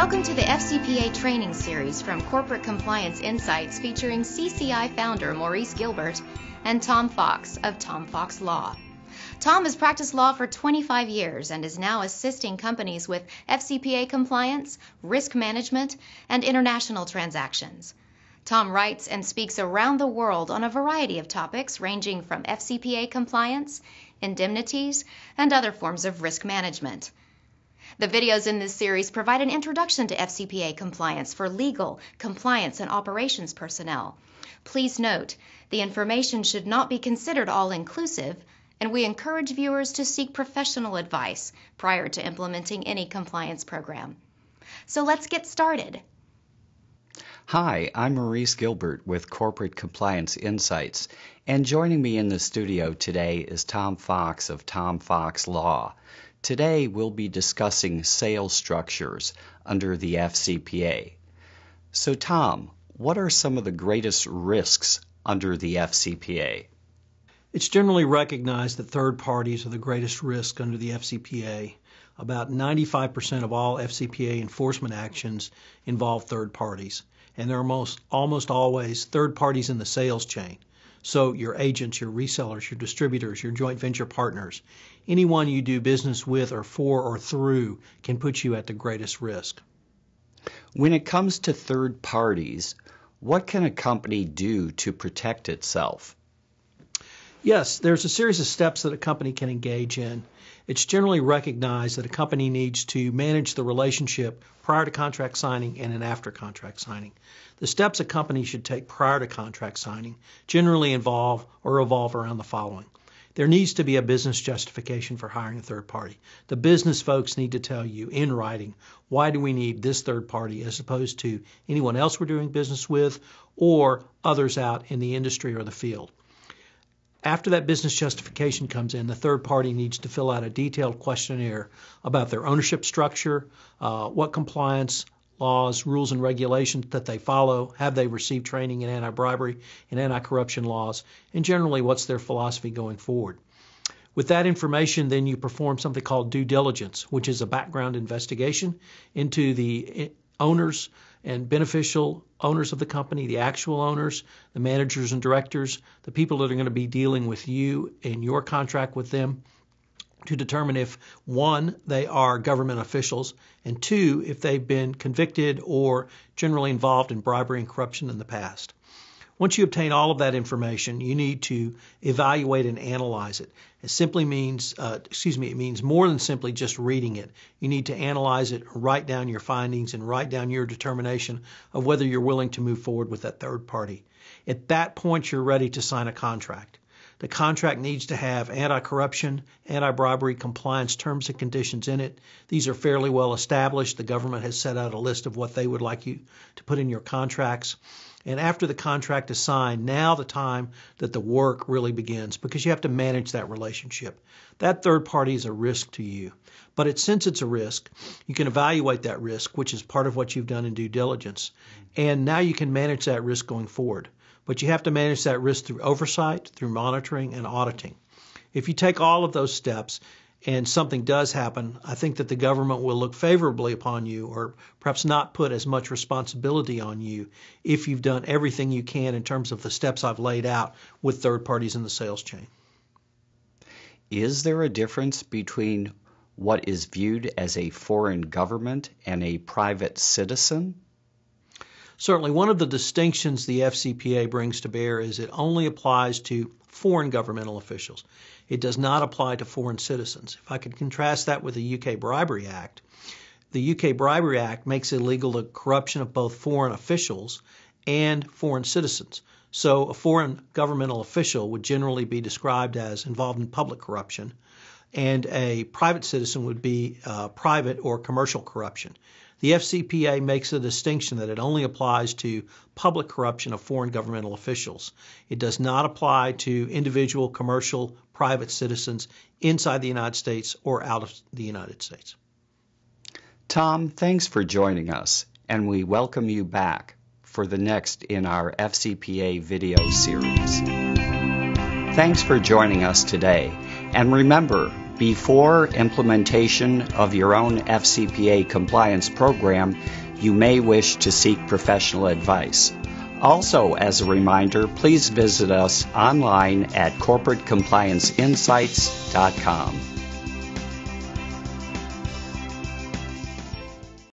Welcome to the FCPA training series from Corporate Compliance Insights featuring CCI founder Maurice Gilbert and Tom Fox of Tom Fox Law. Tom has practiced law for 25 years and is now assisting companies with FCPA compliance, risk management, and international transactions. Tom writes and speaks around the world on a variety of topics ranging from FCPA compliance, indemnities, and other forms of risk management. The videos in this series provide an introduction to FCPA compliance for legal, compliance, and operations personnel. Please note, the information should not be considered all-inclusive, and we encourage viewers to seek professional advice prior to implementing any compliance program. So let's get started. Hi, I'm Maurice Gilbert with Corporate Compliance Insights, and joining me in the studio today is Tom Fox of Tom Fox Law. Today we'll be discussing sales structures under the FCPA. So Tom, what are some of the greatest risks under the FCPA? It's generally recognized that third parties are the greatest risk under the FCPA. About 95% of all FCPA enforcement actions involve third parties, and there are almost always third parties in the sales chain. So your agents, your resellers, your distributors, your joint venture partners, anyone you do business with or for or through can put you at the greatest risk. When it comes to third parties, what can a company do to protect itself? Yes, there's a series of steps that a company can engage in. It's generally recognized that a company needs to manage the relationship prior to contract signing and after contract signing. The steps a company should take prior to contract signing generally involve or revolve around the following. There needs to be a business justification for hiring a third party. The business folks need to tell you in writing, why do we need this third party as opposed to anyone else we're doing business with or others out in the industry or the field. After that business justification comes in, the third party needs to fill out a detailed questionnaire about their ownership structure, what compliance laws, rules, and regulations that they follow, have they received training in anti-bribery and anti-corruption laws, and generally what's their philosophy going forward. With that information, then you perform something called due diligence, which is a background investigation into the owners and beneficial owners of the company, the actual owners, the managers and directors, the people that are going to be dealing with you in your contract with them, to determine if, one, they are government officials, and two, if they've been convicted or generally involved in bribery and corruption in the past. Once you obtain all of that information, you need to evaluate and analyze it. It simply means, it means more than simply just reading it. You need to analyze it, write down your findings, and write down your determination of whether you're willing to move forward with that third party. At that point, you're ready to sign a contract. The contract needs to have anti-corruption, anti-bribery compliance terms and conditions in it. These are fairly well established. The government has set out a list of what they would like you to put in your contracts. And after the contract is signed, now the time that the work really begins because you have to manage that relationship. That third party is a risk to you. But since it's a risk, you can evaluate that risk, which is part of what you've done in due diligence. And now you can manage that risk going forward. But you have to manage that risk through oversight, through monitoring, and auditing. If you take all of those steps and something does happen, I think that the government will look favorably upon you or perhaps not put as much responsibility on you if you've done everything you can in terms of the steps I've laid out with third parties in the sales chain. Is there a difference between what is viewed as a foreign government and a private citizen? Certainly, one of the distinctions the FCPA brings to bear is it only applies to foreign governmental officials. It does not apply to foreign citizens. If I could contrast that with the UK Bribery Act, the UK Bribery Act makes illegal the corruption of both foreign officials and foreign citizens. So a foreign governmental official would generally be described as involved in public corruption, and a private citizen would be private or commercial corruption. The FCPA makes a distinction that it only applies to public corruption of foreign governmental officials. It does not apply to individual, commercial, private citizens inside the United States or out of the United States. Tom, thanks for joining us, and we welcome you back for the next in our FCPA video series. Thanks for joining us today, and remember, Before implementation of your own FCPA compliance program, you may wish to seek professional advice. Also, as a reminder, please visit us online at corporatecomplianceinsights.com.